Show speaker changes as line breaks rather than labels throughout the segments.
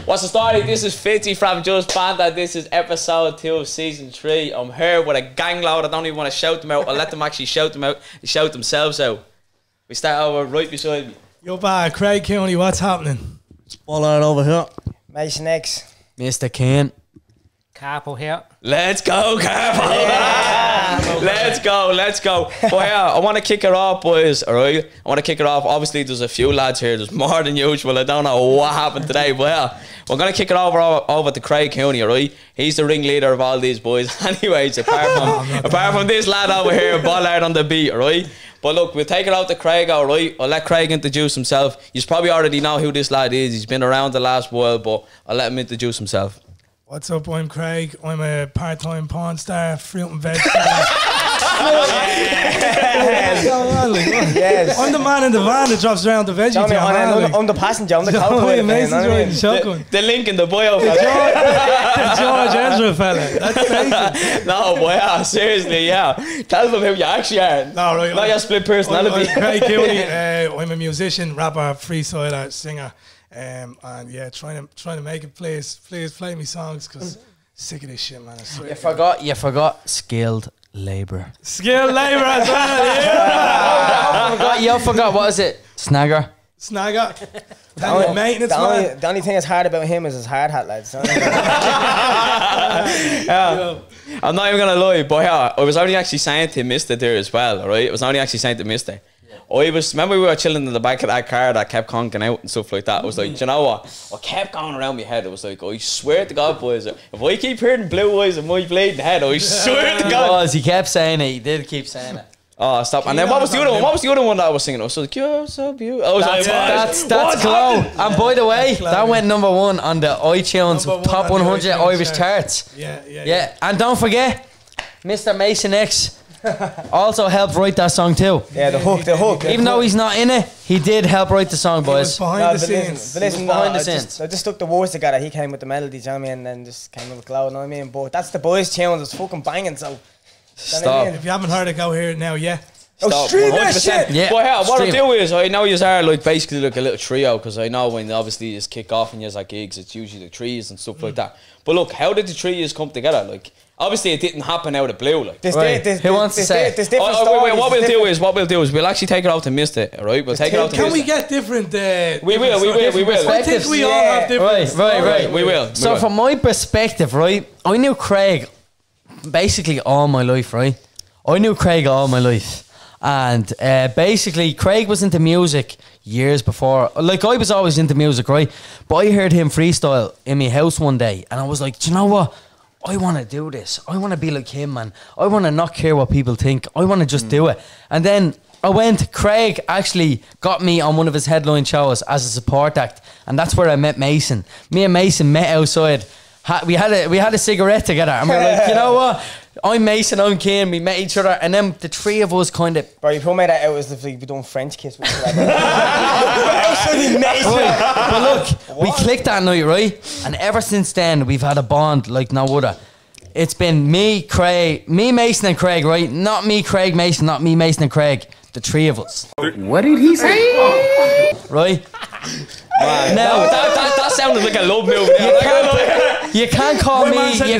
What's the story? This is Fitzy from Justbanter. This is episode 2 of season 3. I'm here with a gang load. I don't even want to shout them out. I'll let them actually shout them out. They shout themselves out. We start over right beside me.
Yo, bad Craig Cooney, what's happening?
All out over here.
Mason X.
Mr. Kane.
Capo here.
Let's go, Capo! Yeah. Let's go. But yeah, I want to kick it off, boys. Alright? I want to kick it off. Obviously, there's a few lads here. There's more than usual. I don't know what happened today, but yeah, we're going to kick it over to Craig Cooney, alright? He's the ringleader of all these boys. Anyways, apart from this lad over here, Bollard on the beat, alright? But look, we'll take it out to Craig, alright? I'll let Craig introduce himself. You probably already know who this lad is. He's been around the last while, but I'll let him introduce himself.
What's up? I'm Craig. I'm a part-time porn star, fruit and veg.
Yes.
I'm the man in the van that drops around the veggie.
I'm the passenger. I'm the cowboy.
The link in the bio.
The George Ezra fella. That's crazy.
No, boy, yeah, seriously, yeah. Tell them who you actually are.
No, right.
Not your split personality.
I'm Craig Cooney. I'm a musician, rapper, freestyler, singer. And yeah, trying to make it. Please play me songs, because sick of this shit, man. I swear.
You forgot skilled labourer.
Skilled labourer as well. Yeah.
You forgot, what is it? Snagger.
Maintenance man.
The only thing that's hard about him is his hard hat, lads.
Yeah. I'm not even gonna lie, but yeah, I was only actually saying to Mister there as well, alright? I was only actually saying to Mister. Remember we were chilling in the back of that car that kept conking out and stuff like that. I was like, do you know what? I kept going around my head. I was like, I swear to God, boys, if I keep hearing blue eyes in my bleeding head, I swear to God.
He kept saying it. He did keep saying it.
Oh, stop. And then what was the other one? What was the other one that I was singing? I was like, you're so beautiful. I was
that's Glow. And by the way, that went #1 on the iTunes Top 100 Irish charts. Yeah. And don't forget, Mr. Mason X also helped write that song too.
Yeah, the hook.
Even though he's not in it, he did help write the song, boys.
Behind the scenes.
Behind the scenes. I just stuck the words together. He came with the melodies, you know what I mean, and then just came with Glow, you know what I mean? But that's the boys' tune. It's fucking banging, so.
Stop.
If you haven't heard it, go hear it now, yeah.
Stop.
Stream that shit!
Yeah. But yeah, what I do is, I know you are like basically like a little trio, because I know when obviously you just kick off and you like gigs, it's usually the trees and stuff like that. But look, how did the trees come together? Like, obviously it didn't happen out of the blue, like.
Who wants to say?
There's different stories.
What we'll do is we'll actually take it out to Mister, alright? We'll take it out to Mister.
Can we get different?
We will.
I think we all have different.
Right.
We will.
So from my perspective, right, I knew Craig basically all my life, right? And basically Craig was into music years before. Like, I was always into music, right? But I heard him freestyle in my house one day, and I was like, do you know what? I want to do this. I want to be like him, man. I want to not care what people think. I want to just do it. And then Craig actually got me on one of his headline shows as a support act, and that's where I met Mason. Me and Mason met outside. We had a cigarette together, and we were like, you know what? I'm Mason, I'm Kane. We met each other, and then the three of us kind of.
Bro, you probably made that out as if we doing French kiss with each other.
But look, we clicked that night, right? And ever since then, we've had a bond like no other. It's been me, Mason, and Craig, right? Not me, Craig, Mason, not me, Mason, and Craig. The three of us.
What did he say?
Right?
Now that sounded like a love move.
You can't call me. You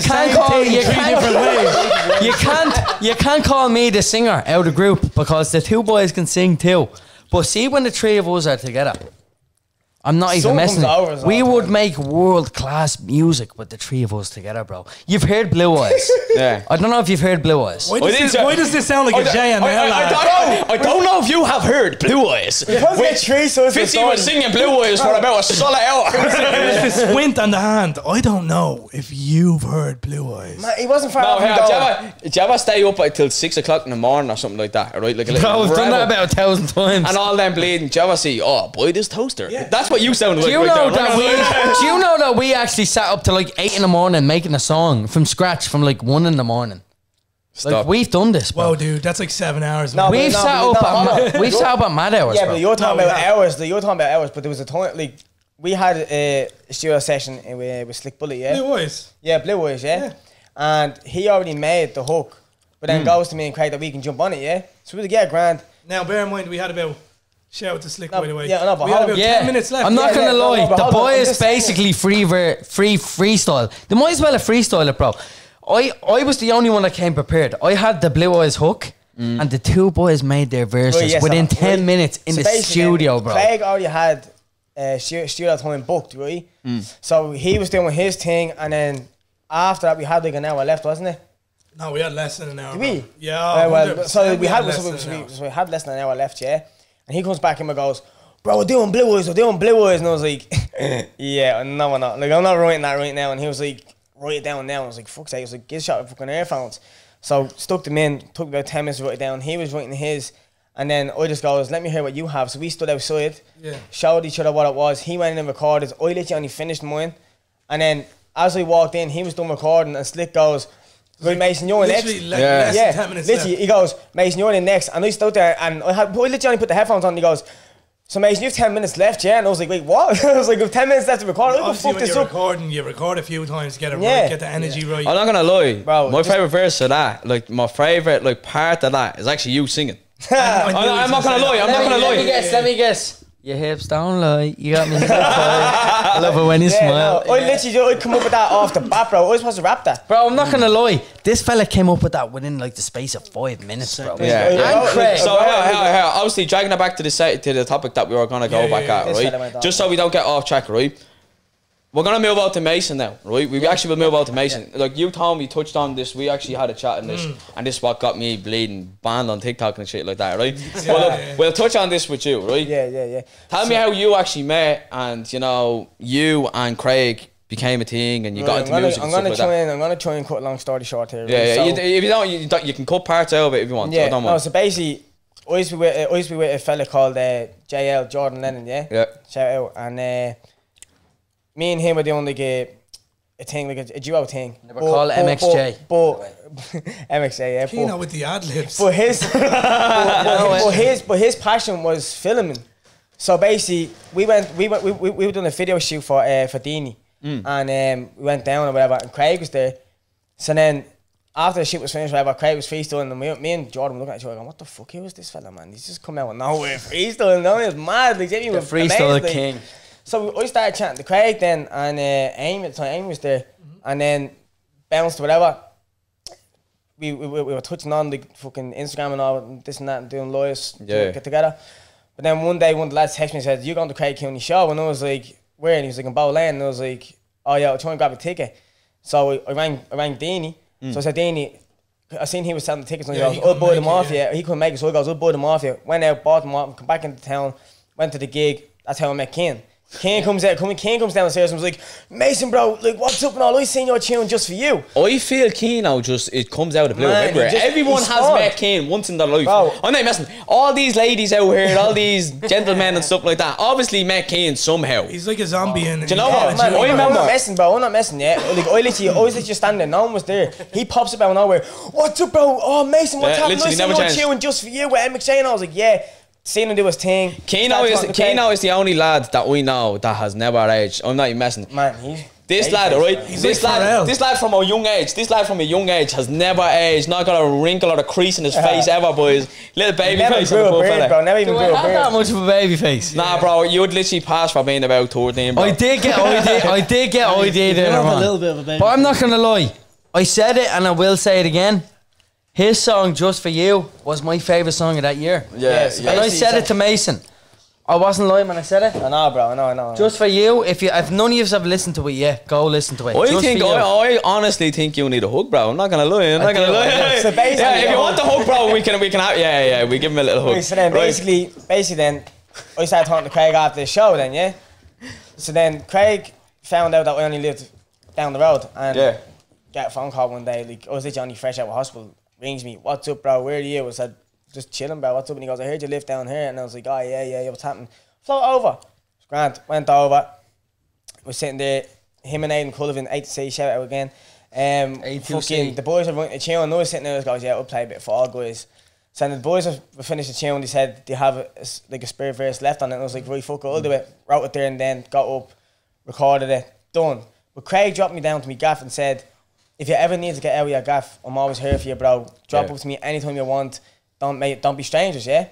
can't call me the singer out of the group, because the two boys can sing too. But see, when the three of us are together, I'm not even messing. We would make world-class music with the three of us together, bro. You've heard Blue Eyes.
Yeah.
I don't know if you've heard Blue Eyes.
Why does this sound like a J and L?
I don't know if you have heard Blue Eyes. Fitzy was singing Blue Eyes for about a solid hour.
With the squint on the hand. I don't know if you've heard Blue Eyes.
Man, he wasn't far off.
Did you ever stay up until 6 o'clock in the morning or something like that? Right? Like a little
I've done that about 1,000 times.
And all them bleeding. Did you ever see, oh, boy, this toaster?
Yeah.
That's what you sounded like.
Do you know that we actually sat up to like 8 in the morning making a song from scratch from like 1 in the morning?
Stop.
Like, we've done this, bro.
Whoa, dude, that's like 7 hours.
No,
we've sat up at mad hours.
Yeah,
bro.
but you're talking about hours. But there was a time, like, we had a studio session with Slick Bullet, yeah?
Blue Eyes.
Yeah, Blue Eyes, yeah? And he already made the hook, but then goes to me and Craig that we can jump on it, yeah? So we was like, yeah, grand.
Now, bear in mind, we had about Shout out to Slick,
No,
by the way.
yeah, no, but
we had
hold-
about
Yeah,
10 minutes left.
I'm not
Yeah,
gonna
no,
lie.
but
The
hold on, I'm
boys
just saying-
basically free freestyle. They might as well have freestyle it, bro. I was the only one that came prepared. I had the Blue Eyes hook, and the two boys made their verses
Right, yes,
within
so-
10
right.
minutes in
So
the
basically
studio,
then,
bro.
Craig already had studio time booked, right? So he was doing his thing, and then after that we had like an hour left, wasn't it?
No, we had less than an hour.
Did we?
bro. Yeah.
Well,
100%,
so we had
less
so
than
we,
an hour.
so we had less than an hour left, yeah. And he comes back and goes, "Bro, we're doing Blue Eyes, and I was like, "Yeah, no, we're not. Like, I'm not writing that right now." And he was like, "Write it down now." I was like, "Fuck's sake!" I was like, "Get a shot of fucking earphones." So stuck them in. Took about 10 minutes to write it down. He was writing his, and then I just goes, "Let me hear what you have." So we stood outside,
Yeah.
showed each other what it was. He went in and recorded. I literally only finished mine, and then as I walked in, he was done recording, and Slick goes, "Right, Mason, you're next."
Literally less
Yeah,
than 10 minutes
literally,
left.
he goes, "Mason, you're in next." And I stood there, and I literally only put the headphones on, and he goes, "So Mason, you have 10 minutes left, yeah?" And I was like, "Wait, what?" I was like, "I've 10 minutes left to record. I can
Obviously,
fuck
when
this
you're
up."
recording, you record a few times, get it
Yeah.
right, get the energy right.
I'm not gonna lie,
Bro,
my
just-
favorite verse of that, like my favorite like part of that, is actually you singing.
I knew
I'm
he was
not gonna
say
lie.
that.
I'm not gonna
Let me
lie.
guess. Let me guess. Your hips don't lie. You got me. I love it when you
Yeah,
smile.
no, I literally come up with that off the bat, bro. I was supposed to rap that.
Bro, I'm not gonna lie. This fella came up with that within like the space of 5 minutes, bro.
Yeah,
Yeah.
And Craig.
So obviously dragging it back to the topic that we were gonna go
Yeah,
back
yeah,
at,
yeah. This fella
right?
went on.
Just so we don't get off track, right? We're gonna move out to Mason now, right? We actually will move out to Mason. Like you told me, touched on this. We actually had a chat on this, and this is what got me bleeding, banned on TikTok and shit like that, right? Well, look, we'll touch on this with you, right?
Yeah.
Tell me how you actually met, and you know, you and Craig became a thing, and you got into music and stuff like that.
I'm gonna try and cut a long story short here.
Yeah,
right?
yeah.
So-
If you don't, you can cut parts out of it if you want.
Yeah,
I don't
no,
mind.
so basically, I used to be with a fella called JL, Jordan Lennon, yeah?
Yeah.
Shout out. And me and him were doing like a thing, like a duo thing.
Never call it MXJ.
MXJ, yeah.
Keno with the ad libs.
But his, but his passion was filming. So basically, we were doing a video shoot for Dini, and we went down or whatever, and Craig was there. So then after the shoot was finished, whatever, Craig was freestyling, and me and Jordan were looking at each other, going, "What the fuck? Who is this fella, man? He's just come out of nowhere freestyling. No, he was mad. Like, Jamie was
freestyle
amazed, like.
king.
So I started chatting to Craig then, and Amy at the time, Amy was there, and then bounced whatever. We were touching on the fucking Instagram and all, and this and that, and doing lives,
Yeah.
get together. But then one day, one of the lads texted me and said, "You going to Craig Cooney show?" And I was like, "Where?" And he was like, "In Bow Lane." And I was like, "Oh yeah, I'll try and grab a ticket." So I rang Deanie. So I said, "Deanie, I seen he was selling the tickets, and
Yeah,
he
he
goes, I'll
couldn't
buy them
make it,
off you."
yeah.
He couldn't make it, so he goes, "I'll buy them off you." Went out, bought them off, come back into town, went to the gig. That's how I met Ken. Ken comes downstairs and was like, "Mason, bro, like, what's up and all? I seen your tune just for you."
I feel Keno just, it comes out of the blue
Man,
everywhere.
he just-
Everyone
he's
has
fun.
met Kane once in their life.
Bro.
I'm not messing. All these ladies out here, all these gentlemen and stuff like that, obviously met Kane somehow.
He's like a zombie in.
Do you know what?
Man,
I
I'm
remember-
not messing, bro. I'm not messing, yeah. Like, I literally always let you stand there. No one was there. He pops up out of nowhere. "What's up, bro? Oh, Mason, what's
Yeah,
happening? I
literally
seen
never
your
changed.
tune just for you with MXJ." And I was like, "Yeah." Seen him do his thing.
Keno
Started
is
talking to Craig.
Keno is the only lad that we know that has never aged. I'm not even messing.
Man, he's
This
babyface,
lad, right?
man.
He's
This
like Pharrell.
lad, this lad from a young age. This lad from a young age has never aged. Not got a wrinkle or a crease in his face ever, boys. Little baby
Never
face.
grew
on the
a
poor
beard,
fella.
bro. Never even
Do
grew
I
a
have that
beard.
much of a baby face?
Nah, bro, you would literally pass for being about 14, bro.
I did get ID there,
have a
man.
little bit of a baby.
But I'm not gonna lie. I said it and I will say it again. His song "Just for You" was my favorite song of that year.
Yes,
And I said it to Mason. I wasn't lying when I said it.
I know, bro. I know.
Just for you. If none of you have listened to it yet, go listen to it.
I
Just
think
for you.
I honestly think you need a hug, bro. I'm not gonna lie. I'm not gonna
do,
lie.
I
do. So basically-
yeah, if you want the hug, bro, we can have. Yeah. We give him a little hug.
Right, so then
Right.
basically then I started talking to Craig after the show then, yeah? So then Craig found out that I only lived down the road and
Yeah.
got a phone call one day, like I was literally only fresh out of hospital, rings me, "What's up, bro? Where are you?" I said, "Just chilling, bro. What's up?" And he goes, "I heard you live down here." And I was like, "Oh yeah, what's happening?" Float over. It's grand. Went over. Was sitting there, him and Aidan Cullivan, 8C, shout out again.
A2C.
Fucking the boys were running the tune, and I was sitting there and goes, "Yeah, we'll play a bit for all guys." So then the boys were finished the tune, they said they have like a spare verse left on it, and I was like, "Right, fuck it, I'll do it." Wrote it there and then, got up, recorded it, done. But Craig dropped me down to me gaff and said, "If you ever need to get out of your gaff, I'm always here for you, bro. Drop
Yeah.
up to me anytime you want. Don't be strangers, yeah?"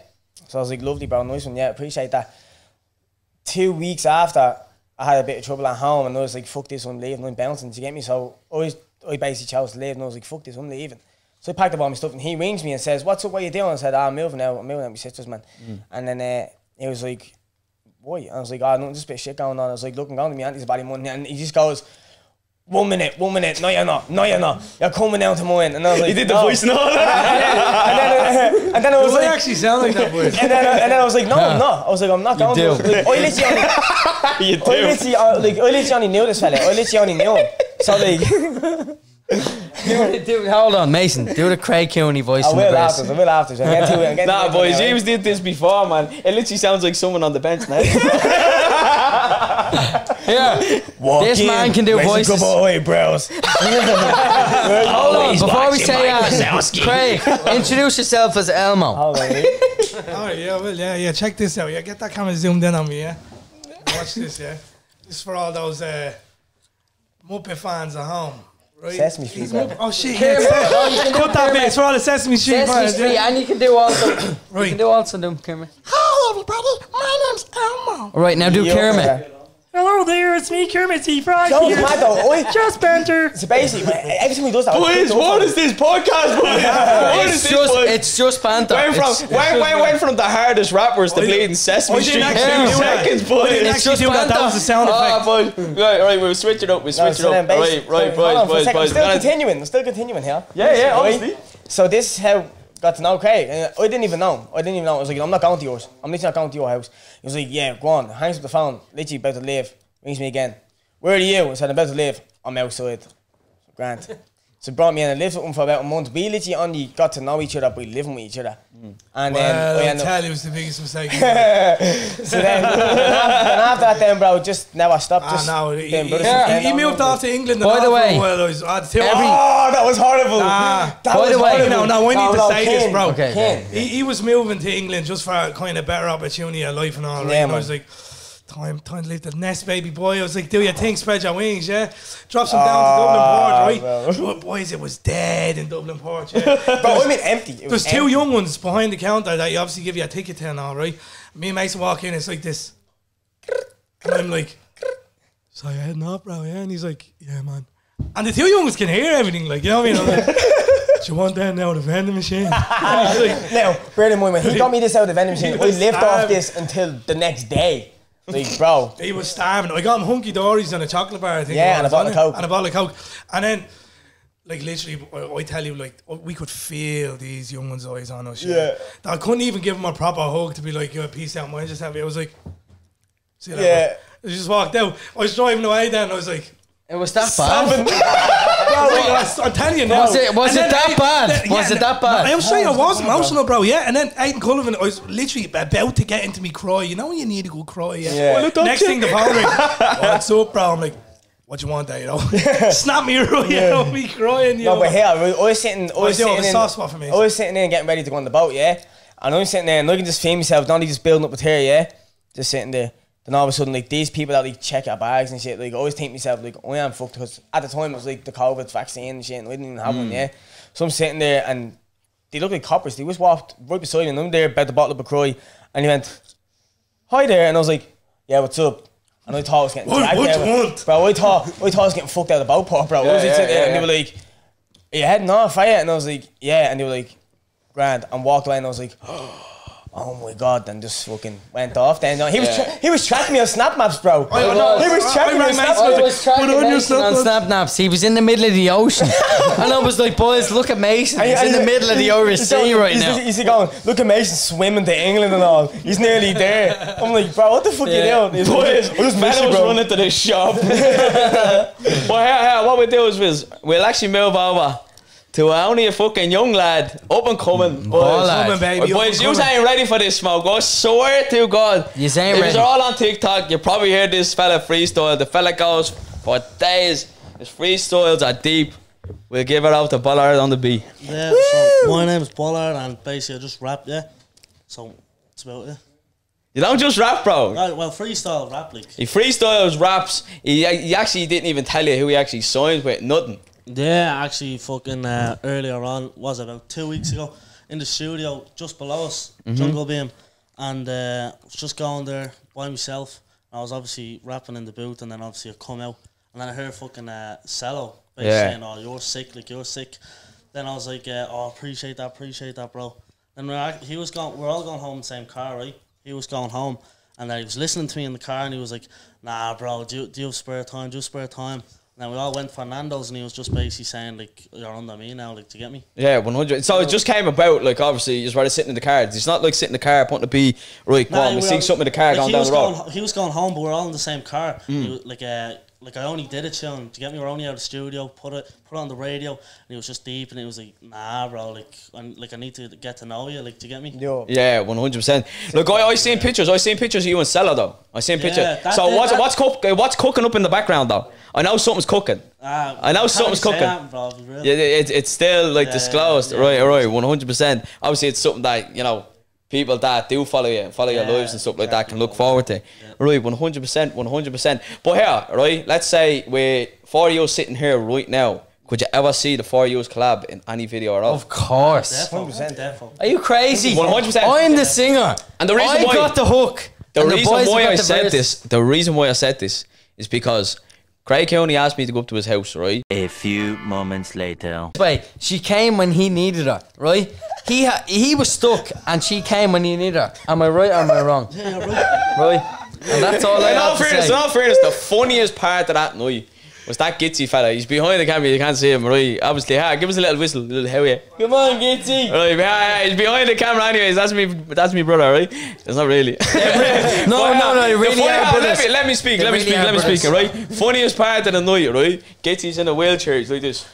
So I was like, lovely, bro, nice one, yeah, appreciate that. 2 weeks after, I had a bit of trouble at home, and I was like, fuck this, I'm leaving, I'm bouncing, do you get me? So I basically chose to leave, and I was like, fuck this, I'm leaving. So I packed up all my stuff, and he rings me and says, what's up, what you doing? I said, I'm moving out with my sisters, man. And then he was like, why? And I was like, oh, no, just a bit of shit going on. I was like, look, I'm going to my auntie's about money, and he just goes, 1 minute, no you're not, you're coming down to mine. And I was like,
He did the voice and all.
and then I was
Does it
like,
actually sound like that, boys?
and then I was like, no, I'm not. I was like, I'm not going to. Like,
You do.
I literally only knew this fella. I literally only knew him. So like,
Hold on, Mason. Do the Craig Cooney voice.
I
in the
will
verse.
after.
Nah, boys, James did this before, man. It literally sounds like someone on the bench now.
Here, this man can do voices.
Boy, bros.
Hold on, before we say Craig, introduce yourself as Elmo.
Alright, yeah, well, yeah, check this out. Yeah, get that camera zoomed in on me, yeah? Watch this, yeah? This is for all those Muppet fans at home. Right?
Sesame Street.
Oh shit, yeah. Cut that bit. It's for all the Sesame Street
Sesame
fans.
Street,
Yeah.
and you can do also. You
Right.
can do also do Kermit.
Hi everybody, my name's Elmo.
All right, now do Kermit.
Hello there, it's me, Kermit the Frog
Don't
here.
mad though, oi.
Justbanter.
So basically, every time he does that,
Boys, what is this podcast, boys? What is this, boys?
It's just Banter.
Went from the hardest rappers to bleeding Sesame
I didn't
Street in
actually
2
do that.
seconds,
I
boys.
didn't
It's
actually
just
do that. That
Banter.
was the sound
Ah,
effect.
boys. Right, we'll switch it up. Right, boys,
I'm still continuing here.
Yeah,
Right?
obviously.
So this is how I got to know Craig. And I didn't even know. I was like, I'm not going to yours. I'm literally not going to your house. He was like, yeah, go on. Hangs up the phone. Literally about to leave. Rings me again. Where are you? I said, I'm about to leave. I'm outside. Grant. So brought me in and lived with him for about a month. We literally only got to know each other by living with each other. And
Well, I
then
tell you, it was the biggest mistake.
so then after that then, bro, just never stopped. Just
no,
them
he
brothers
moved off to England.
By the way,
oh,
that was horrible.
Nah.
That
By
was
the way,
horrible.
no, I need to say this,
Ken,
bro.
Okay.
Ken.
He was moving to England just for a kind of better opportunity of life and all. Right?
Yeah,
And I
man.
was like, time to leave the nest, baby boy. I was like, do your thing, spread your wings, yeah. Drops him down to Dublin Port, right? But boys, it was dead in Dublin Port, yeah.
Bro, I mean empty. It was
There's two
empty.
young ones behind the counter that you obviously give you a ticket to and all, right? Me and Mason walk in, it's like this. And I'm like, so you're heading off, bro, yeah? And he's like, yeah, man. And the two young ones can hear everything, like, you know what I mean? I'm like, do you want that now, the vending machine?
Now, bear in mind, when he got me this out of the vending machine, I lived off this until the next day. Like, bro.
He was starving. I got him hunky dories and a chocolate bar, I think.
Yeah,
it
and
was,
a bottle of
wasn't it?
Coke.
And a bottle of Coke. And then, like, literally, I tell you, like, we could feel these young ones' eyes on us.
Yeah.
I couldn't even give him a proper hug to be like, yo, peace out, man. Just have it. I was like, see you
Yeah.
later. I just walked out. I was driving away then. I was like,
It was that bad.
I'm telling you now.
Was it
And
that
then
bad?
yeah,
Was it that bad?
I'm saying I was emotional, bro. Yeah, and then Aidan Cullivan, I was literally about to get into me cry. You know when you need to go cry. Yeah.
Yeah.
Next thing the phone rings. What's up, bro? I'm like, what you want, there? You know, snap me right out, me crying. You
No,
know.
but here, I was sitting
it was a soft spot for me.
I was sitting there and getting ready to go on the boat, yeah? And I'm sitting there and I can just feel myself, not only just building up with hair, yeah? Just sitting there. Then all of a sudden, like, these people that, like, check our bags and shit, like, I always think myself, like, I am fucked, because at the time it was, like, the COVID vaccine and shit, and I didn't even have one, yeah? So I'm sitting there, and they look like coppers. They just walked right beside me, and I'm there about the bottle of Bacroy, and he went, hi there, and I was like, yeah, what's up? And I thought I was getting dragged
what
out.
you want?
Bro, I thought I was getting fucked out of the boat port, bro. I was just sitting there, and they were like, are you heading off, are you? And I was like, yeah, and they were like, grand, and walked away, and I was like, oh my god, then just fucking went off then. No, he was tracking me on Snap Maps, bro. He was tracking me on Snap
I
Maps.
was tracking Mason on Snapnaps. He was in the middle of the ocean. And I was like, boys, look at Mason. He's in the middle of the Irish Sea right now.
He's going, look at Mason swimming to England and all. He's nearly there. I'm like, bro, what the fuck you doing? He's like,
Boys,
I just miss you,
Meadows
bro.
running to this shop. Well, here, what we'll do is we'll actually move over to only a fucking young lad, up and coming. Boys,
Coming, baby,
boys,
up
you
and coming.
ain't ready for this smoke. I swear to God.
Yous ain't
If
ready.
you're all on TikTok, you probably heard this fella freestyle. The fella goes for days. His freestyles are deep. We'll give it out to Bollard on the beat.
Yeah, so my name's Bollard and basically I just rap, yeah. So that's about it.
You don't just rap, bro.
Right, well, freestyle rap, like.
He freestyles, raps. He actually didn't even tell you who he actually signed with. Nothing.
Yeah, actually, fucking earlier on, was about 2 weeks ago, in the studio just below us, Jungle Beam. and was just going there by myself. I was obviously rapping in the booth, and then obviously I come out, and then I heard fucking Cello saying, "Oh, you're sick, like you're sick." Then I was like, "Oh, appreciate that, bro." Then he was going, we're all going home in the same car, right? He was going home, and then he was listening to me in the car, and he was like, "Nah, bro, do you have spare time? Do you have spare time?" And then we all went for Nando's, and he was just basically saying, like, "You're under me now, like, do you get me?"
Yeah, 100. So it just came about, like, obviously, you just rather sitting in the car. It's not like sitting in the car, putting a beat, right, go on, we see something in the car going down the road.
He was going home, but we're all in the same car. He was, like I only did it to him. Do you get me? We're only out of the studio, put it on the radio, and he was just deep, and he was like, "Nah, bro, like I need to get to know you, like, do you get me?"
Yeah, 100%. Look, I seen pictures of you and Sella though. I seen pictures. So what's cooking up in the background though? I know something's cooking. I know something's cooking.
That, bro,
yeah, it's still like disclosed. Right, 100%. Obviously, it's something that, you know, people that do follow your lives and stuff like that can look forward to. Right, 100%. But here, right, let's say we're 4 years sitting here right now. Could you ever see the 4 years collab in any video at all?
Of course.
100%.
Are you crazy?
100%.
I'm the singer.
And the reason why
I got the hook.
The
and
reason
boys
why
got
I
the
said
verse.
this, the reason why I said this is because Craig Cooney asked me to go up to his house, right?
A few moments later.
Wait, she came when he needed her, right? He was stuck, and she came when he needed her. Am I right or am I wrong?
Yeah, you're right.
Right? And that's all I have to say.
In all fairness, the funniest part of that night was that Gitsy fella. He's behind the camera, you can't see him, right? Obviously, give us a little whistle, a little hell yeah.
Come on, Gitsy.
Right, he's behind the camera anyways, that's me brother, right? It's not really.
No, you really are brothers.
Let me speak, right? Funniest part of the night, right? Gitsy's in a wheelchair, he's like this.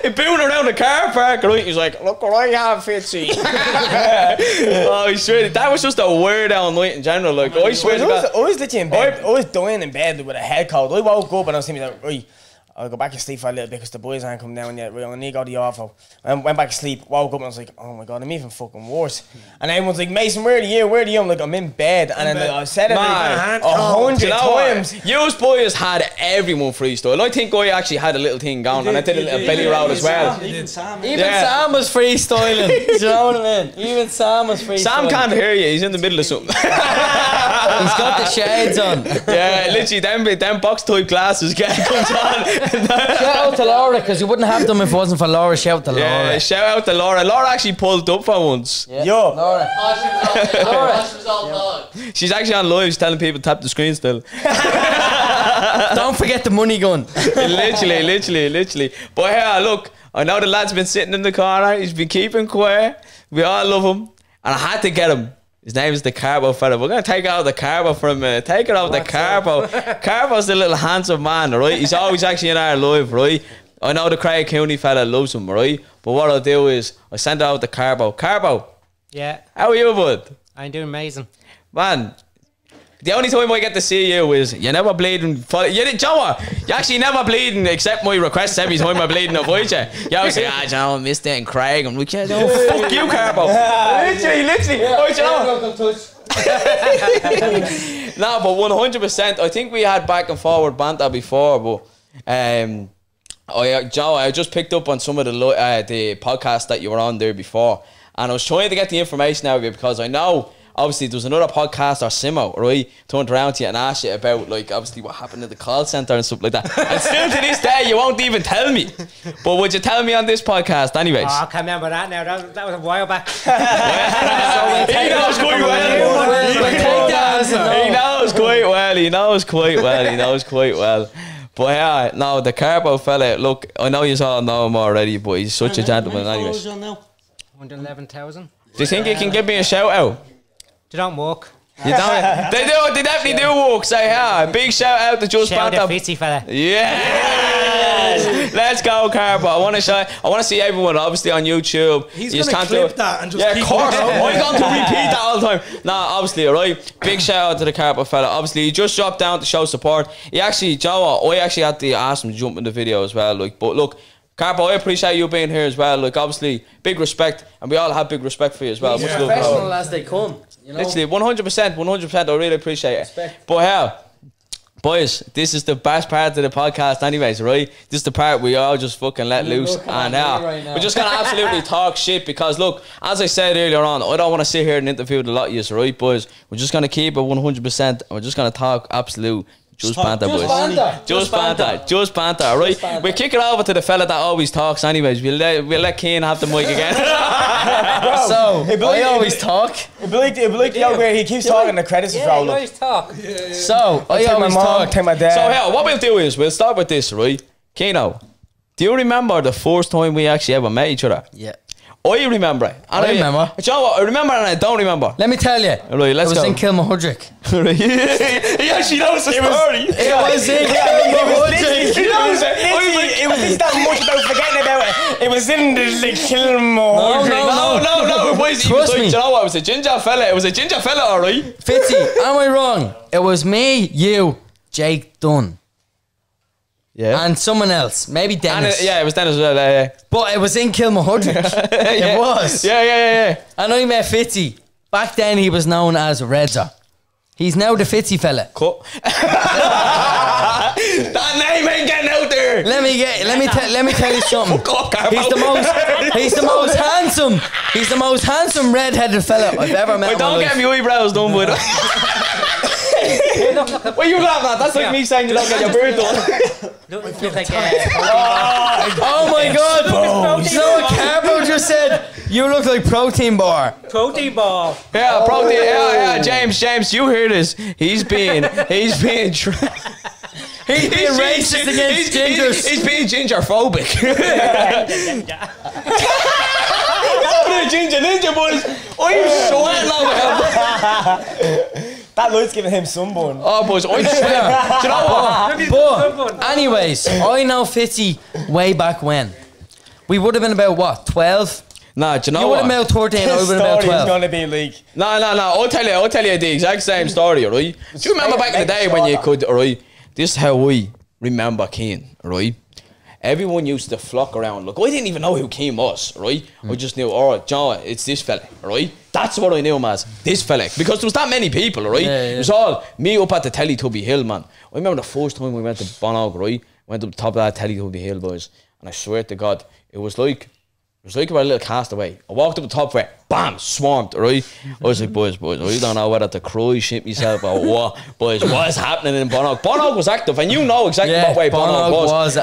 He's booing around the car park, right? He's like, "Look what I have, Fitzy." Oh, I swear, that was just a weird out night in general. Like, I swear to God.
I was literally in bed. I was dying in bed with a head cold. I woke up and I was thinking, right, I'll go back to sleep for a little bit because the boys aren't coming down yet. Right, I need to go to the awful. I went back to sleep, woke up and I was like, "Oh my God, I'm even fucking worse." And everyone's like, "Mason, where are you? Where are you?" I'm like, "I'm in bed." And then I said it like 100 times.
You boys had everyone freestyle. I think I actually had a little thing going and I did a little belly roll as well.
Even Sam.
Sam was freestyling. Do you know what I mean? Even Sam was freestyling.
Sam can't hear you, he's in the middle of something.
He's got the shades on.
Yeah, literally, them box type glasses comes on.
Shout out to Laura, because you wouldn't have them if it wasn't for Laura. Shout out to Laura.
Yeah, shout out to Laura. Laura actually pulled up for once.
Yeah.
Yo.
Laura.
She's actually on live, she's telling people to tap the screen still.
Don't forget the money gun.
literally. But yeah, look, I know the lad's been sitting in the corner. He's been keeping quiet. We all love him, and I had to get him. His name is the Carbo fella. We're gonna take out the Carbo for a minute. Take it out the Carbo. Carbo's the little handsome man, right? He's always actually in our live, right? I know the Craig Cooney fella loves him, right? But what I'll do is I send out the Carbo. Carbo,
Yeah,
how are you, bud?
I'm doing amazing.
Man, the only time I get to see you is you never bleeding. You actually never bleeding except my requests every time I bleed in avoid you. You always say, Joe, I missed it and Craig. I'm like, yeah, no, fuck you, Carbo. literally. No, but 100%. I think we had back and forward banter before, but Joe, I just picked up on some of the podcasts that you were on there before, and I was trying to get the information out of you because I know. Obviously, there was another podcast or Simo, right? Turned around to you and asked you about, like, obviously what happened at the call centre and stuff like that. And still to this day, you won't even tell me. But would you tell me on this podcast, anyways?
Oh, I can't remember that now. That was a while back.
He knows quite well. But yeah, no, the Carbo fella, look, I know you all know him already, but he's such a gentleman, anyways.
111,000.
Do you think you can give me a shout out?
They don't walk.
You don't? They do. They definitely do walk. So yeah, big shout out to
Shout
Justbanter.
out Fitzy fella.
Yes! Let's go, Carbo. I want to see everyone obviously on YouTube.
He's
You just
gonna
can't do
clip
it.
that and just
Yeah,
keep
of course.
going.
I'm going to repeat that all the time. Nah, obviously, alright. Big shout out to the Carbo fella. Obviously, he just dropped down to show support. He actually, Joe, I actually had to ask him to jump in the video as well. Like, but look, Carbo, I appreciate you being here as well. Like, obviously, big respect, and we all have big respect for you as well.
He's
Much love,
professional
bro.
as they come. You know?
Literally, 100%. I really appreciate it.
Respect.
But yeah, Boys, this is the best part of the podcast anyways, right? This is the part we all just fucking let loose. And we're just going to absolutely talk shit because, look, as I said earlier on, I don't want to sit here and interview with a lot of you, right, boys? We're just going to keep it 100% and we're just going to talk absolute just banter, boys. Just banter, right? We kick it over to the fella that always talks anyways. We'll let Keane have the mic again.
So, I always talk.
It'd be like the old where he keeps talking, the credits is rolling.
always talk.
So, I always talk.
Take my dad.
So, yeah, what we'll do is we'll start with this, right? Keno, do you remember the first time we actually ever met each other?
Yeah.
I remember it. And
I remember.
Do you know what? I remember and I don't remember.
Let me tell you.
Right, let's
it was
go.
in Kilmahudrick.
He actually knows the story.
It was in Kilmahudrick.
It was that much about forgetting about it. It was in the Kilmore.
No. It was,
Trust me.
Do you know what? It was a ginger fella. It was a ginger fella, alright?
Fitzy, am I wrong? It was me, you, Jake Dunn,
Yeah.
and someone else. Maybe Dennis.
It was Dennis as well. Yeah.
But it was in Kilmahudrick. It was.
Yeah.
And I met Fitzy. Back then he was known as Redzer. He's now the Fitzy fella.
Cut. That name ain't getting out there.
Let me tell you something.
Fuck off, Carbo.
He's the most handsome red-headed fella I've ever met.
Wait, don't get me eyebrows done with it. What are you laughing at? That's like me saying you don't get your beard done.
Look like
Oh my god! You know what Carbo just said? You look like protein bar.
protein ball.
Yeah, protein. Yeah. James, you hear this? He's being He's being
racist against gingers.
He's being gingerphobic. Ginger ninja boys. I'm sweating over here.
That light's giving him sunburn.
Oh, boys, I'm sweating. Do you know what?
But anyways, I know Fitzy way back when. We would have been about what, 12?
Nah, do you know
You would
what?
have been about 13, I
This
would have been about
story is
12.
gonna be like.
No. I'll tell you the exact same story, right? Do you remember back in the day when you could, right? This is how we remember Keane, right? Everyone used to flock around. Look, I didn't even know who Keane was, right? I just knew, alright, John, it's this fella, right? That's what I knew him as, this fella. Because there was that many people, right? It was all me up at the Teletubby Hill, man. I remember the first time we went to Bonog, right? Went up the top of that Teletubby Hill, boys. And I swear to God, it was like about a little castaway. I walked up the top of it, bam, swarmed, right? I was like, boys, I don't know whether to cry, shit myself or what. Boys, what's happening in Bonog? Bonog was active, and you know exactly what way Bonog was.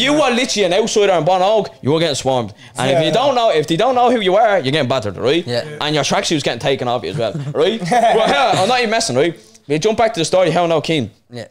You were literally an outsider in Bonog, you were getting swarmed. And if they don't know who you are, you're getting battered, right?
Yeah.
And your tracksuit's getting taken off you as well, right? Well, I'm not even messing, right? We jump back to the story, how now Keane.
Yeah.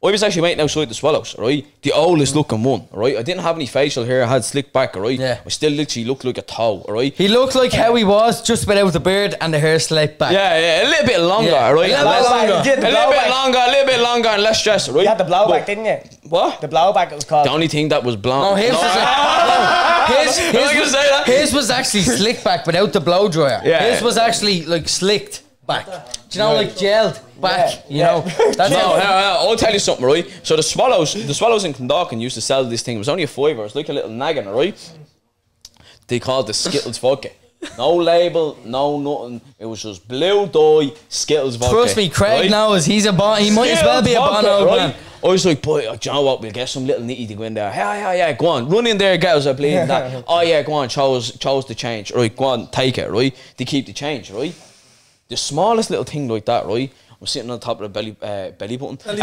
I was actually waiting outside the Swallows, right? The oldest looking one, right? I didn't have any facial hair, I had slick back, right?
Yeah.
I still literally looked like a toe, right?
He looked like how he was, just without the beard and the hair slicked back.
Yeah, a little bit longer,
Yeah.
right?
A
A little bit longer and less stress, right?
You had the blowback, didn't you?
What?
The blowback it was called.
The only thing that was blonde.
No, his
His
was actually slicked back without the blow dryer.
Yeah.
His was actually like slicked back. Do you know, like gelled back? You know, that's
No,
it.
I'll tell you something, right? So the Swallows in Clondalkin used to sell this thing. It was only a £5. It was like a little naggin, right? They called it Skittles vodka. No label, no nothing. It was just blue dye Skittles vodka.
Trust me, Craig
right?
knows he's a bon. He might as well be a
Vodka,
Bono
right?
man.
I was like, boy, do you know what? We'll get some little nitty to go in there. Yeah, go on. Run in there, girls are bleeding that. Oh yeah, go on, chose the change. Right, go on, take it, right? They keep the change, right? The smallest little thing like that, right? I'm sitting on top of the belly button. Belly button.
Teletubby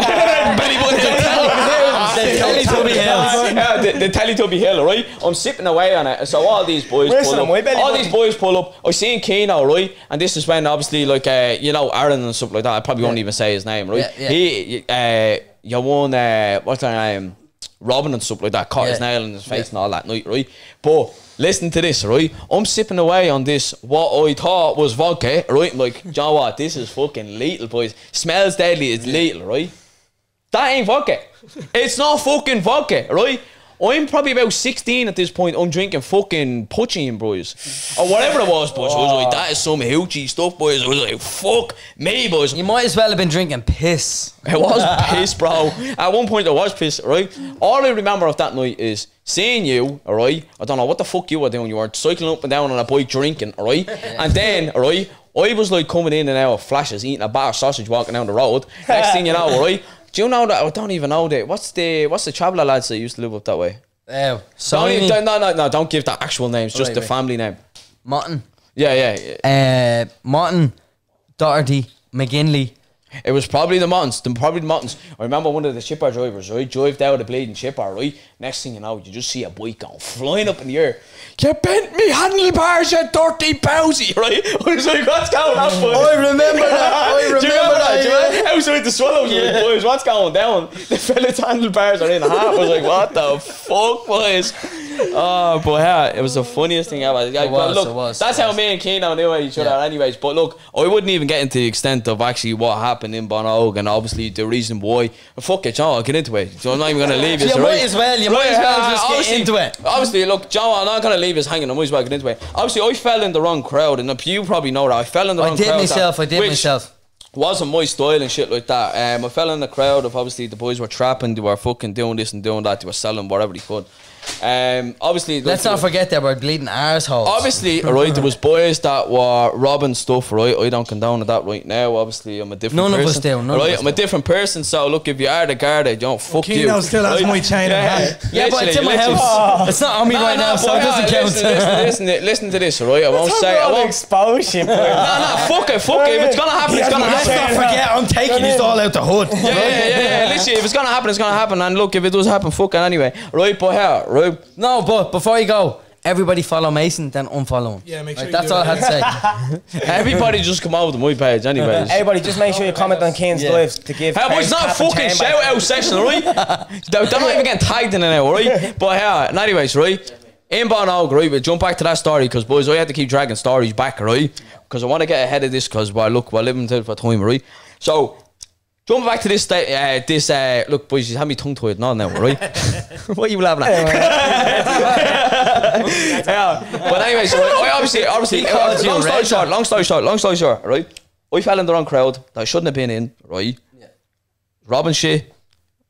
Hills.
Yeah, the Teletubby Hill, right? I'm sipping away on it. So all these boys
Where's
pull
my
up.
belly
All
button?
these boys pull up. I seen Keno, right? And this is when obviously like Aaron and stuff like that. I probably won't even say his name, right?
Yeah.
He you won what's her name? Robin and stuff like that, caught his nail in his face and all that night, right? But listen to this, right? I'm sipping away on this, what I thought was vodka, right? I'm like, you know what? This is fucking lethal, boys. Smells deadly, it's lethal, right? That ain't vodka. It's not fucking vodka, right? I'm probably about 16 at this point. I'm drinking fucking Puccian, boys. Or whatever it was, boys. I was like, that is some hoochie stuff, boys. I was like, fuck me, boys.
You might as well have been drinking piss.
It was piss, bro. At one point, it was piss, right? All I remember of that night is seeing you, alright? I don't know what the fuck you were doing. You were cycling up and down on a bike drinking, alright? And then, alright, I was like coming in and out of flashes, eating a bar of sausage, walking down the road. Next thing you know, alright? Do you know that? I don't even know that. What's the traveller lads that used to live up that way? Don't give the actual names, just the family name.
Martin.
Yeah.
Martin, Doherty, McGinley.
It was probably the Mountains. I remember one of the shipper drivers, right, drove down the bleeding shipper, right? Next thing you know, you just see a bike going flying up in the air. You bent me handlebars, you dirty bowsy, right? I was like, what's going on, boys?
I remember that.
Do you remember that? Outside the Swallows, like, boys, what's going down? The fella's handlebars are in half. I was like, what the fuck, boys? Oh, but yeah, it was the funniest thing ever. It was. That's how me and Keno knew each other, anyways. But look, I wouldn't even get into the extent of actually what happened in Bonog and obviously the reason why. Fuck it, John, I'll get into it. So I'm not even going to leave you.
You might as well just get into it.
Obviously, look, John, I'm not going to leave us hanging. I might as well get into it. Obviously, I fell in the wrong crowd, and you probably know that. I fell in the wrong crowd.
I did myself.
Wasn't my style and shit like that. I fell in the crowd of obviously the boys were trapping, they were fucking doing this and doing that, they were selling whatever they could. Obviously,
let's not forget they were bleeding arseholes.
Obviously, right, there was boys that were robbing stuff, right? I don't condone that right now. Obviously, I'm a different person.
None of us do.
Right, I'm a different person. So look, if you are the guard, don't fuck you.
Keno still has my chain.
Yeah, but it's in my house. It's not on me right now, so it doesn't count.
Listen to this, right? I won't say. I won't
expose shit.
No, fuck it. If it's gonna happen, it's gonna happen.
Let's not forget, I'm taking this all out the hood.
Yeah. Listen, if it's gonna happen, it's gonna happen. And look, if it does happen, fuck it anyway. Right, but here, right.
No, but before you go, everybody follow Mason, then unfollow him.
Yeah, make sure.
That's all I had to say.
Everybody just come over to my page, anyways.
Everybody, just make sure you comment on Kane's lives to give.
Hey, boy, it's not a fucking shout out session, right? They're not even getting tagged in it now, right? But yeah, and anyways, right? In Bonog, right? We'll jump back to that story because, boys, I had to keep dragging stories back, right? Because I want to get ahead of this because, well, look, we're living till for time, right? So, jump back to this, look, boys, you have me tongue tied now, right? What are you laughing at? Yeah, but anyways, right, I obviously, long story short, right? I fell in the wrong crowd that I shouldn't have been in, right? Yeah. Robbing shit,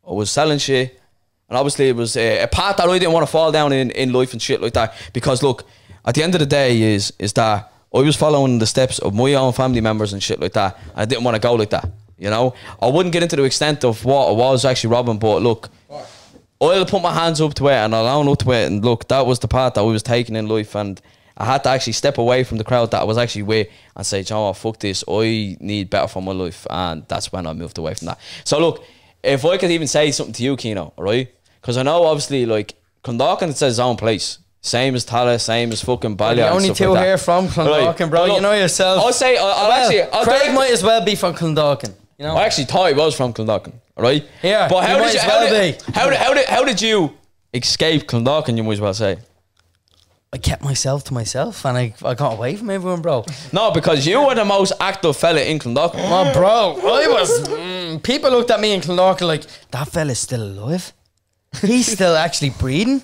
I was selling shit, and obviously it was a path that I didn't want to fall down in life and shit like that. Because look, at the end of the day is that I was following the steps of my own family members and shit like that, and I didn't want to go like that. You know, I wouldn't get into the extent of what I was actually robbing, but look, I'll put my hands up to it and I'll own up to it. And look, that was the path that I was taking in life, and I had to actually step away from the crowd that I was actually with and say, John, fuck this, I need better for my life. And that's when I moved away from that. So look, if I could even say something to you, Keno, right? Because I know obviously like Clondalkin, it's his own place. Same as Tala, same as fucking Balliol.
The only two here from Clondalkin, bro. Look, you know yourself.
I'll say,
Craig might as well be from Clondalkin. You know?
I actually thought he was from Clondalkin, right?
Yeah,
but how did you escape Clondalkin, you might as well say?
I kept myself to myself and I got away from everyone, bro.
No, because you were the most active fella in Clondalkin.
Oh, bro, I was... people looked at me in Clondalkin like, that fella's still alive. He's still actually breathing.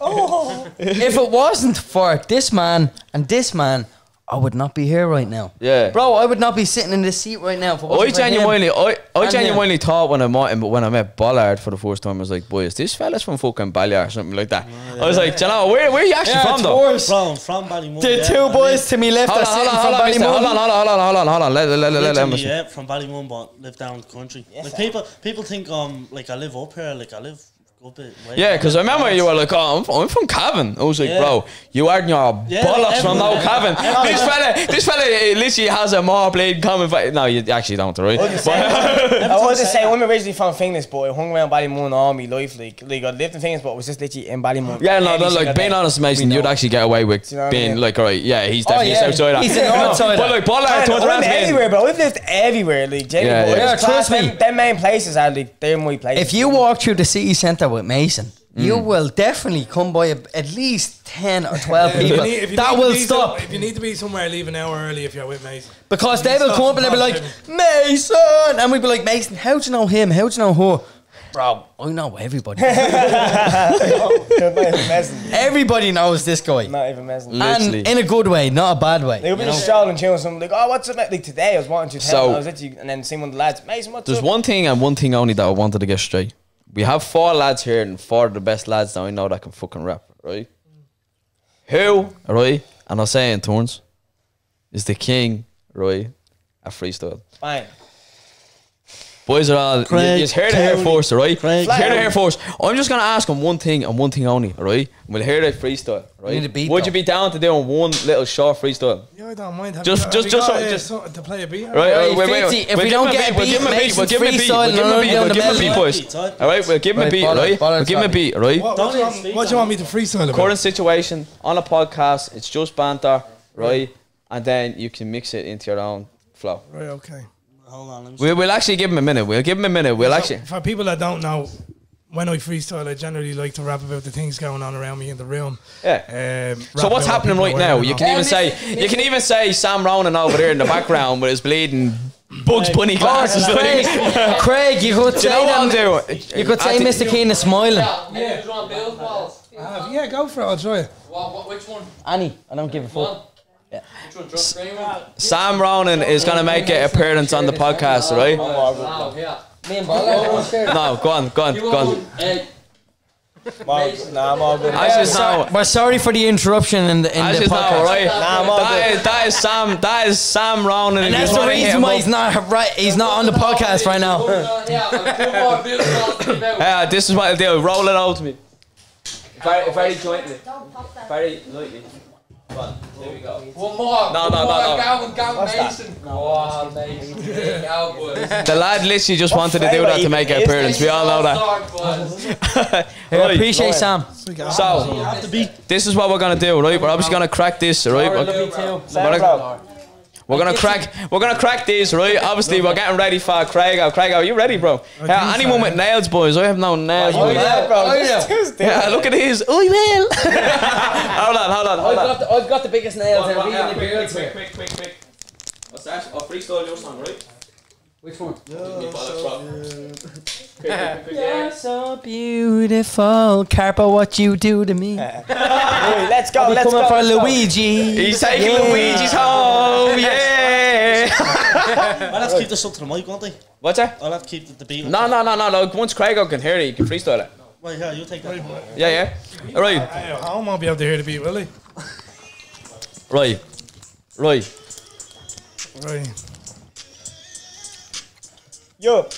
If it wasn't for this man and this man, I would not be here right now. Yeah, bro, I would not be sitting in this seat right now.
I genuinely thought when I met Ballard for the first time, I was like, boy, is this fella's from fucking Balliol or something like that? I was like, do you know, where are you actually from though?
From Ballymun.
The two boys to me left are sitting from Ballymun.
Hold on.
Yeah, from Ballymun, but live down the country. Like people think like I live up here, like I live.
Yeah, because I remember you were like, oh, I'm from Cavan. I was like, bro, you are in your bollocks from no Cavan. This fella literally has a more blade common. No, you actually don't, right?
I was just saying, I'm originally from Finglas, but I hung around Ballymun all my life. Like I lived in Finglas, but I was just literally in Ballymun.
Yeah, no, like being honest, Mason, you'd actually get away with being like, alright, yeah, he's definitely outside that.
He's an outsider.
But like, Ballard turned around to me.
Everywhere, bro. We've lived everywhere. Like,
trust me.
Them main places are like, they're my places.
If you walk through the city centre with Mason, you will definitely come by at least 10 or 12 people. That will stop.
If you need to be somewhere, leave an hour early if you're with Mason.
Because they will come up and they'll be like, Mason! And we'll be like, Mason, how do you know him? How do you know her? Bro, I know everybody. Everybody knows this guy.
Not even messing.
And in a good way, not a bad way.
They'll be just strolling, chilling, something like, oh, what's it like today? I was wanting to tell. I was literally, and then seeing one of the lads, Mason, what's
There's
up?
one thing and one thing only that I wanted to get straight. We have 4 lads here and 4 of the best lads that I know that can fucking rap, right? Who, right, and I'll say it in turns, is the king, right, at freestyle.
Fine.
Boys are all.
Craig,
You heard it here
Cooney,
first, right?
Craig,
You heard it here first. I'm just gonna ask him one thing and one thing only, right? We'll hear it freestyle, right?
need a beat,
Would
though.
you be down to doing one little short freestyle?
Yeah, I don't mind.
Just
something to play a beat.
Right,
Right,
wait.
50, if
We'll
we
give
don't
him
get a
we'll
beat,
give him a beat.
Mason's
We'll give him a beat.
freestyle
We'll give him a
and
beat.
we'll
We'll give him a beat,
down
boys.
Beats, right?
All right, we'll give him a
Right,
beat,
ball it,
right?
ball it,
We'll give him a
sorry.
beat, right?
What do you want me to freestyle about?
Current situation on a podcast. It's just banter, right? And then you can mix it into your own flow.
Right, okay.
Hold on, let me see.
We'll actually give him a minute. We'll give him a minute. We'll actually.
For people that don't know, when I freestyle, I generally like to rap about the things going on around me in the room.
Yeah.
So
So what's happening right now? You can even say Sam Ronan over there in the background with his bleeding Bugs Bunny glasses.
Craig, you could
Do you
say
know what I'm
that.
doing?
You could say Mr. Keane is smiling.
Yeah, go for it. I'll try it.
Which one?
Annie, I don't give a fuck.
Which one? Drop green one?
Sam Ronan is gonna make an appearance on the podcast, right?
Wow, yeah.
No, go on.
Nah, I'm all good.
I just know.
We're sorry for the interruption in the
I just know,
podcast.
right?
Nah, I'm all good.
That is Sam Ronan.
And that's the reason why he's not on the podcast right now.
Yeah, this is what I'll do. Roll it out to me. Very jointly. Very lightly. Come on, there we go.
One more.
No.
Galvin Mason. Go on, Mason. Cowboys.
The lad literally just wanted to do that to make an appearance. We all know that.
I
Right.
appreciate Sam.
So, this is what we're gonna do, right? We're obviously gonna crack this, right? We're gonna crack these, right? Obviously, we're getting ready for Craig. Craig, are you ready, bro? Yeah, anyone with nails, boys. I have no nails.
Oh,
boys.
yeah, bro. Just do it.
Yeah, look at these. Oh, well. Hold on.
I've got the biggest nails
Quick. What's that? Oh, freestyle your song, right?
Which one?
Quick.
You're so beautiful, Carpa. What you do to me?
Let's go.
Coming for Luigi.
He's taking Luigi's home, yeah.
I'll have to keep this up to the mic, won't I?
What's that?
I'll have to keep the beat.
No. Once Craig can hear it, you can freestyle it.
Right, here, you take that.
Yeah. All right.
I won't be able to hear the beat, will he?
Right.
Right.
Yo.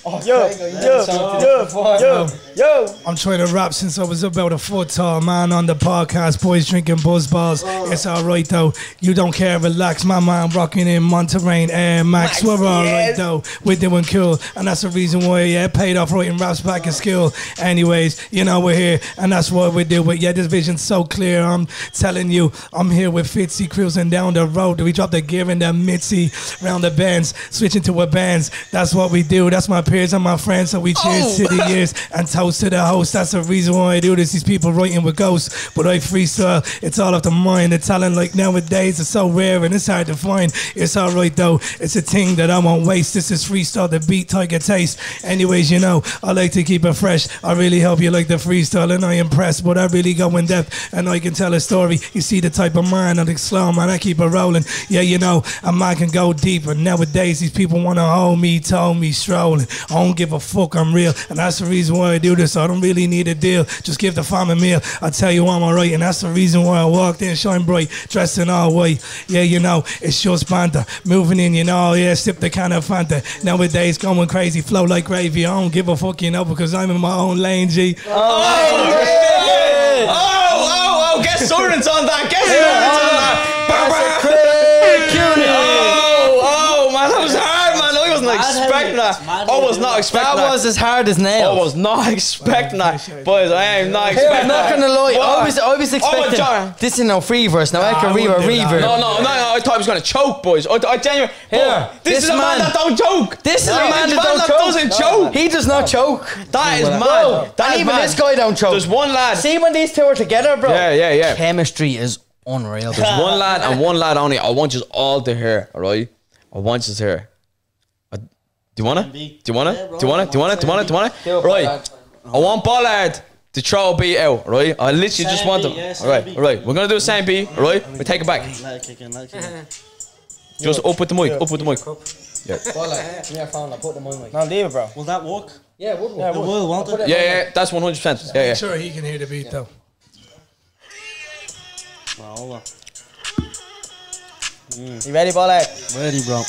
I'm trying to rap since I was about a foot tall, man. On the podcast, boys drinking buzz balls. It's alright though. You don't care, relax. My mind rocking in Monterey Air Max. We're alright though. We're doing cool, and that's the reason why paid off writing raps back in school. Anyways, you know we're here, and that's what we do. But yeah, this vision's so clear. I'm telling you, I'm here with Fitzy cruising down the road. We drop the gear in the Mitzi round the bends, switching to a bands. That's what we do. That's my peers and my friends. So we cheers to the years and toast to the host. That's the reason why I do this. These people writing with ghosts, but I freestyle. It's all off the mind. The talent like nowadays is so rare and it's hard to find. It's alright though. It's a thing that I won't waste. This is freestyle, the beat, tiger taste. Anyways, you know, I like to keep it fresh. I really hope you like the freestyle and I impress, but I really go in depth and I can tell a story. You see the type of mind I like slow, man. I keep it rolling. Yeah, you know, a man can go deeper. Nowadays, these people want to hold me, told me, strolling. I don't give a fuck, I'm real. And that's the reason why I do this. I don't really need a deal. Just give the farm a meal. I tell you I'm alright. And that's the reason why I walked in, shine bright, dressed in all white. Yeah, you know, it's Justbanter. Moving in, you know, yeah, sip the kind of Fanta. Nowadays, going crazy, flow like gravy. I don't give a fuck, you know, because I'm in my own lane, G.
Oh, get Sorens on that. Get Sorens on that. Oh, man, that was hard, man. I wasn't expecting that. I was not expecting that.
That was as hard as nails.
I was not expecting that. Boys, I am not
I'm
expecting
not
that.
gonna lie.
What?
I was expecting.
John.
This is no free verse. Now I can read a reverb.
No, I thought he was going to choke, boys. I genuinely.
Here,
This is a man that don't choke.
This is a man that
doesn't choke.
He does not choke.
That is
Bro,
mad. That
and
is
even
mad.
this guy don't choke.
There's one lad.
See when these two are together, bro.
Yeah.
Chemistry is unreal.
There's one lad and one lad only. I want you all to hear, alright? I want you to hear. Do you want it? Do you want it? Right. I want Bollard to throw a beat out, right? I literally just want them. Alright. We're gonna do the same beat, right? We take it back.
Let it kick in.
Just up with the mic,
No, leave it, bro.
Will that work?
Yeah, it would
It will, won't it?
Yeah, that's 100%. Yeah.
Sure, he can hear the beat though.
Well, hold on.
You ready, Bollard?
Ready, bro.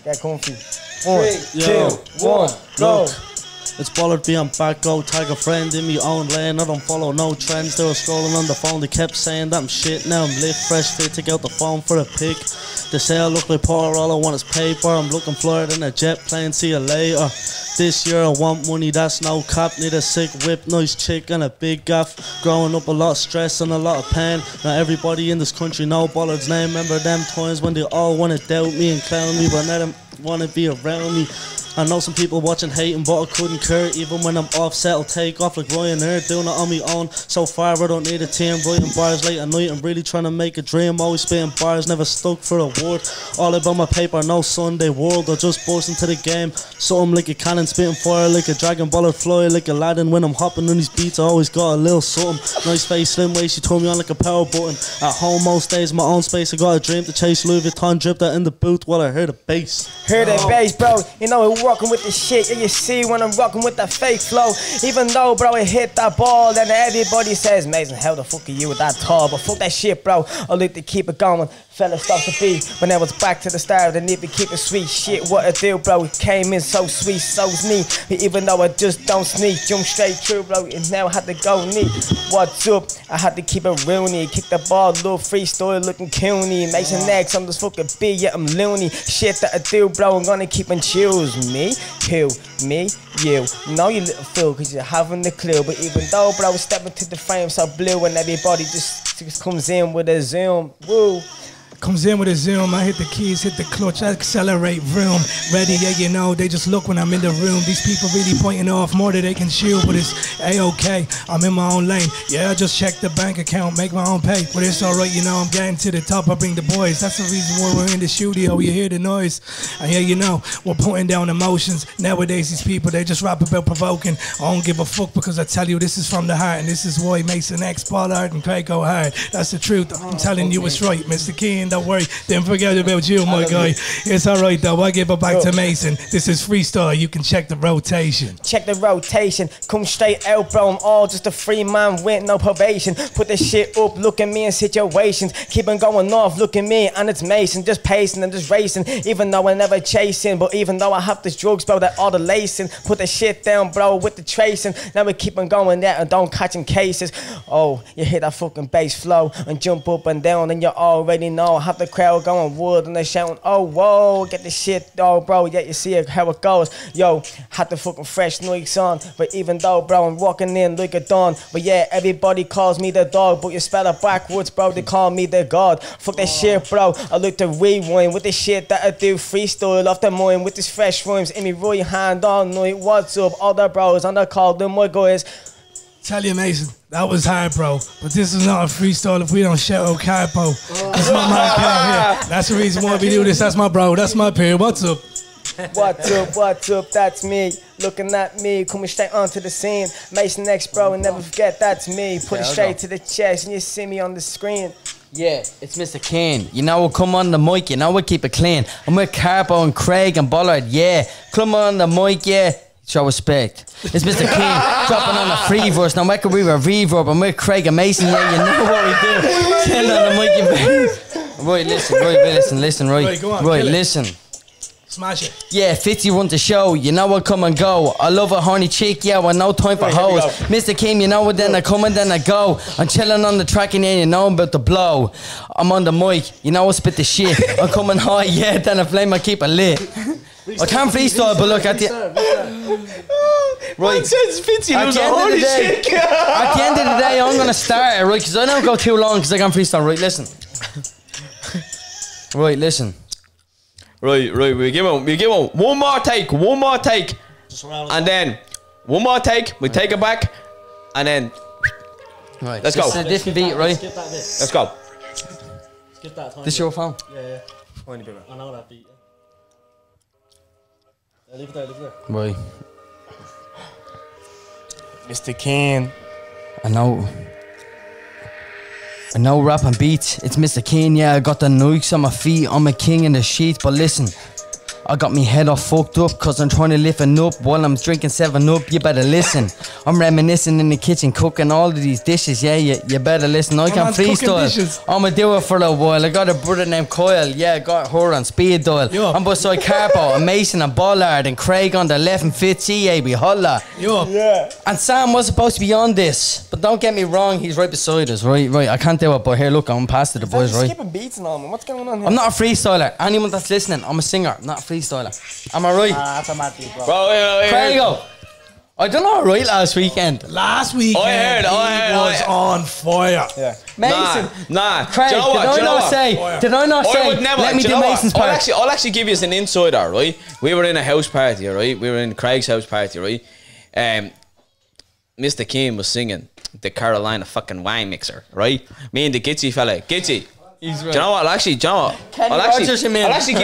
Get comfy. 3, 2, 1, go.
It's bothered me, I'm back, go tag a friend in me own lane. I don't follow no trends, they were scrolling on the phone. They kept saying that I'm shit, now I'm lit, fresh fit, take out the phone for a pic. They say I look like Potter, all I want is paper. I'm looking flyer than a jet plane, see you later. This year I want money, that's no cap. Need a sick whip, nice chick and a big gaff. Growing up a lot of stress and a lot of pain. Now everybody in this country know Bollard's name. Remember them times when they all wanna doubt me and clown me, but now them wanna be around me. I know some people watching hating, but I couldn't care. Even when I'm offset, I'll take off like Ryanair, doing it on my own. So far, I don't need a team. Writing bars late at night, I'm really trying to make a dream. Always spitting bars, never stuck for a word. All about my paper, no Sunday world. I just burst into the game. Something like a cannon, spitting fire like a dragon baller, fly like Aladdin. When I'm hopping on these beats, I always got a little something. Nice face, slim waist, she turned me on like a power button. At home most days, my own space. I got a dream to chase Louis Vuitton, drip that in the booth while I hear the bass.
Hear that bass, bro. You know we're rocking with the shit. Yeah, you see when I'm rocking with that fake flow. Even though, bro, it hit that ball, then everybody says, Mason, how the fuck are you with that tall? But fuck that shit, bro. I like to keep it going. Fella stopped the beat when I was back to the start. I need to keep it sweet. Shit, what I do, bro. It came in so sweet, so neat. Even though I just don't sneak, jump straight through, bro. And now I had to go neat. What's up? I had to keep it rooney. Kick the ball, little freestyle looking Cooney. Mason next, I'm this fucking B, yeah, I'm loony. Shit that I do, bro. I'm gonna keep and choose me. Who? Me? You. No, you little fool, cause you're having the clue. But even though, bro, stepping to the frame so blue, and everybody just comes in with a zoom. Woo.
Comes in with a zoom, I hit the keys, hit the clutch, I accelerate, vroom. Ready, yeah, you know, they just look when I'm in the room. These people really pointing off more than they can chew, but it's A-okay, I'm in my own lane. Yeah, I just check the bank account, make my own pay. But it's alright, you know, I'm getting to the top, I bring the boys. That's the reason why we're in the studio, you hear the noise. And yeah, you know, we're putting down emotions. Nowadays, these people, they just rap about provoking. I don't give a fuck because I tell you, this is from the heart. And this is why Mason X, Pollard, and Craig go hard. That's the truth, I'm telling you it's right, Mr. King. Don't worry, didn't forget about you, my guy. It's alright though, I give it back to Mason. This is freestyle, you can check the rotation.
Check the rotation, come straight out, bro. I'm all just a free man with no probation. Put the shit up, look at me in situations. Keep on going off, look at me, and it's Mason. Just pacing and just racing, even though I never chasing. But even though I have this drugs, bro, that all the lacing. Put the shit down, bro, with the tracing. Now we keep on going there and don't catching cases. Oh, you hear that fucking bass flow and jump up and down, and you already know I have the crowd going wood and they shouting, oh whoa, get the shit though, bro. Yeah, you see how it goes. Yo, had the fucking fresh Nikes on, but even though, bro, I'm walking in like a dawn. But yeah, everybody calls me the dog, but you spell it backwards, bro. They call me the god. Fuck that shit, bro. I like to rewind with the shit that I do, freestyle off the mind with this fresh rhymes in me right hand all night. What's up, all the bros? And I call them my guys.
Tell you, Mason, that was hard, bro. But this is not a freestyle if we don't shout out Capo. That's my man here. That's the reason why we do this. That's my bro. That's my peer. What's up?
What's up, what's up, that's me. Looking at me, coming straight onto the scene. Mason X, bro, and never forget that's me. Put it straight to the chest and you see me on the screen.
Yeah, it's Mr. Kane. You know we'll come on the mic, you know we'll keep it clean. I'm with Carpo and Craig and Bollard, yeah. Come on the mic, yeah. Show respect. It's Mr. King dropping on a free verse. Now make a reverb. I'm with Craig and Mason. Yeah, you know what we do. Send on the mic. Right, listen. Right,
go on,
right, listen.
Smash it.
Yeah, 50 run the show. You know what, come and go. I love a horny chick, yeah, with no time for hoes. Mr. King, you know what, then I come and then I go. I'm chilling on the track and then you know I'm about to blow. I'm on the mic, you know I spit the shit. I'm coming high, yeah, then I flame, I keep it lit. I can't freestyle, but look at the... Right. At the end of the day, I'm going to start it, right? Because I don't go too long because I can't freestyle, right? Listen. Right, listen.
Right, we give him one more take, and then one more take, we take it back, and then
right.
Let's go.
It's a different beat, right?
Let's go.
Skip that time.
This your phone?
Yeah. I know that beat. Yeah, leave it there.
Right.
Mr. King.
I know rapping beats, it's Mr. Kane, yeah, I got the Nikes on my feet, I'm a king in the sheets, but listen, I got me head all fucked up cause I'm trying to lift it up while I'm drinking 7-Up. You better listen. I'm reminiscing in the kitchen, cooking all of these dishes. Yeah, you better listen. I can
man's cooking
freestyle.
dishes.
I'ma do it for a while. I got a brother named Kyle. Yeah, got her on speed dial.
Yo.
I'm beside Carpo and Mason and Bollard and Craig on the left and Fitzy, we holla.
Yo.
Yeah.
And Sam was supposed to be on this, but don't get me wrong, he's right beside us, right? I can't do it, but here, look, I'm past to the boys, right?
Skipping beats and all, man. What's going on here?
I'm not a freestyler. Anyone that's listening, I'm a singer, I'm not a freestyler. Am I right?
That's a mad beat, bro.
Bro,
Craigo, I done alright last weekend.
Last weekend,
I heard.
was on fire.
Yeah.
Mason.
Nah.
Craig,
Do you know what?
did I not
I
say,
would never.
let me
do you
do
know what?
Mason's part?
I'll actually give you an insider, right? We were in a house party, right? We were in Craig's house party, right? Mr. Kim was singing the Carolina fucking wine mixer, right? Me and the Gitsy fella. Gitsy.
He's
Do you know what? I'll actually give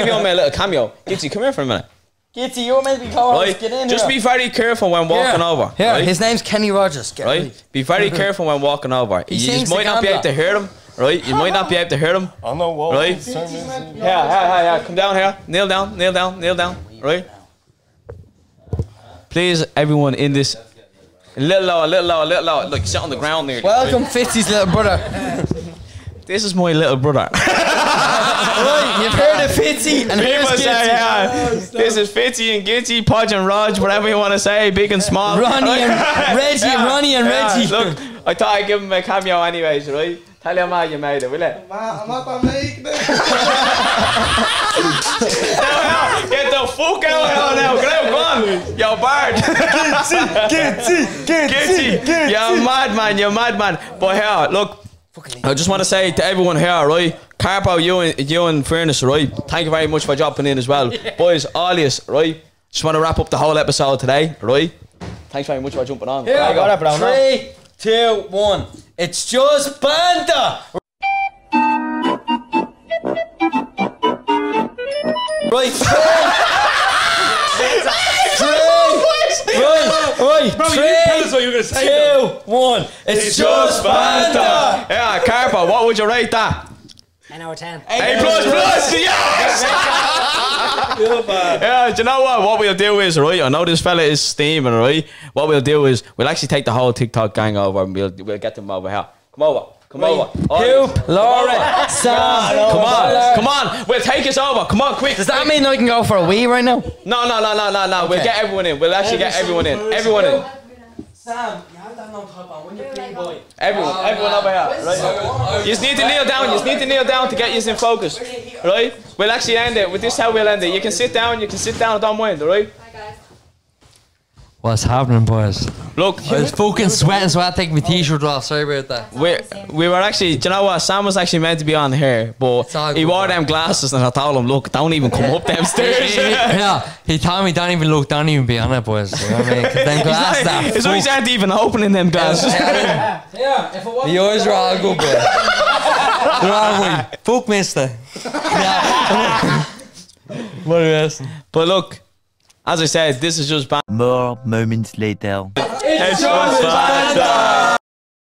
you on my little cameo. Gitsy, come here for a minute.
Gitsy, you're meant to be calling
Right?
us, get in
Just
here.
be very careful when walking over.
Here,
right?
his name's Kenny Rogers. Get
Right?
right.
Be very careful when walking over. You
sings
just might
the
not be able to
gambler.
hear him. Right? You might not be able to hear him.
I know what.
Right? Yeah. Come down here. Kneel down. Right? Please, everyone in this. A little lower. Look, sit on the ground there.
Welcome, Fitzy's little brother.
This is my little brother.
Right, you've heard of Fitzy and here's
People say,
Gitsy.
yeah, this is Fitzy and Gitsy, Podge and Rog, whatever you want to say, big and small.
Ronnie and Reggie, Ronnie and Reggie.
Look, I thought I'd give him a cameo anyways, right? Tell your man you made it, will you?
I'm not that making it.
Get the fuck out of here now. Get out, go on. Yo, Bard. Gitsy. You're madman. But here, look, I just want to say to everyone here, right? Carpo, you and Fairness, right? Thank you very much for dropping in as well. Boys, all yous, right? Just want to wrap up the whole episode today, right? Thanks very much for jumping on.
Here,
There you go.
3, 2, 1. It's just Banter. Right,
Bro, you didn't tell us what you were going to say.
2, 1. It's just Banter.
Yeah, Carpo, what would you rate that?
10 out of 10.
A++, yes! Yeah, do you know what? What we'll do is, right, I know this fella is steaming, right? What we'll do is, we'll actually take the whole TikTok gang over and we'll get them over here. Come over.
Hoop, Laura, Sam.
Come on. We'll take us over. Come on, quick.
Does that mean I can go for a wee right now?
No. We'll get everyone in. We'll actually get everyone in. Everyone in.
Sam, you have that long top on when you're playing boy.
Everyone over here. Right? You just need to kneel down. To get you in focus. Right? We'll actually end it. With this how we'll end it. You can sit down. I don't mind. Alright?
What's happening, boys?
Look,
I was fucking sweating, so I had to take my t-shirt off. Sorry about that.
we were actually, do you know what? Sam was actually meant to be on here, but
all
he
good,
wore
bro.
them glasses and I told him, look, don't even come up them stairs.
Yeah, he told me don't even look, don't even be on it, boys. You know what I mean? 'Cause them glasses are
His eyes aren't even opening them glasses.
Yeah, if it wasn't.
The eyes are all good, boys. They're all right. Fuck mister. Yeah. What are you asking?
But look, as I said, this is just
More moments later.
It's just Banter.